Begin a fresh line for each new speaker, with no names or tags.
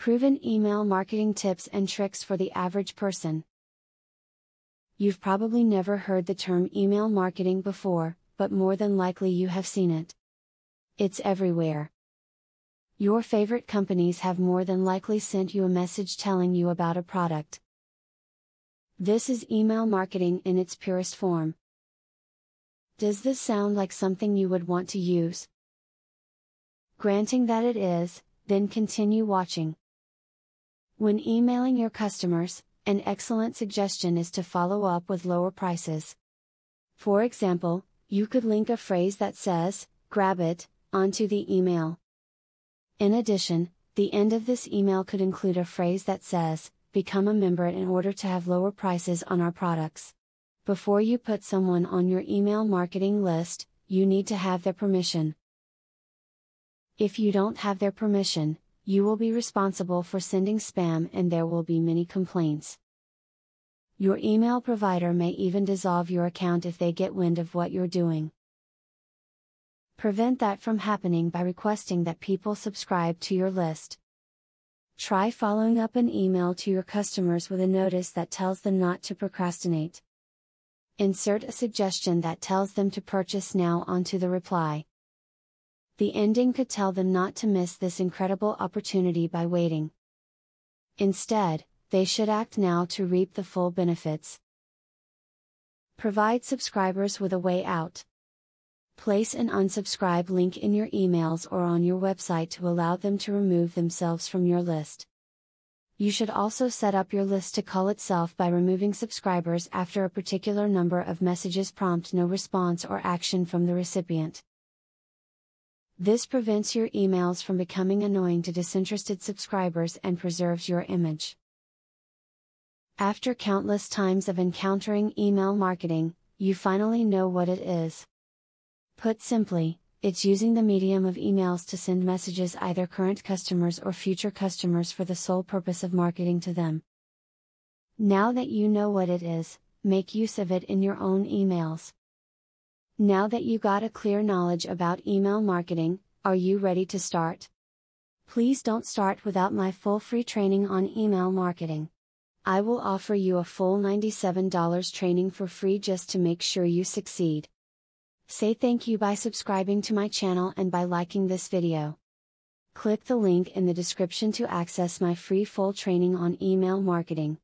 Proven email marketing tips and tricks for the average person. You've probably never heard the term email marketing before, but more than likely you have seen it. It's everywhere. Your favorite companies have more than likely sent you a message telling you about a product. This is email marketing in its purest form. Does this sound like something you would want to use? Granting that it is, then continue watching. When emailing your customers, an excellent suggestion is to follow up with lower prices. For example, you could link a phrase that says, "Grab it," onto the email. In addition, the end of this email could include a phrase that says, "Become a member in order to have lower prices on our products." Before you put someone on your email marketing list, you need to have their permission. If you don't have their permission, you will be responsible for sending spam and there will be many complaints. Your email provider may even dissolve your account if they get wind of what you're doing. Prevent that from happening by requesting that people subscribe to your list. Try following up an email to your customers with a notice that tells them not to procrastinate. Insert a suggestion that tells them to purchase now onto the reply. The ending could tell them not to miss this incredible opportunity by waiting. Instead, they should act now to reap the full benefits. Provide subscribers with a way out. Place an unsubscribe link in your emails or on your website to allow them to remove themselves from your list. You should also set up your list to call itself by removing subscribers after a particular number of messages prompt no response or action from the recipient. This prevents your emails from becoming annoying to disinterested subscribers and preserves your image. After countless times of encountering email marketing, you finally know what it is. Put simply, it's using the medium of emails to send messages either current customers or future customers for the sole purpose of marketing to them. Now that you know what it is, make use of it in your own emails. Now that you got a clear knowledge about email marketing, are you ready to start? Please don't start without my full free training on email marketing. I will offer you a full $97 training for free just to make sure you succeed. Say thank you by subscribing to my channel and by liking this video. Click the link in the description to access my free full training on email marketing.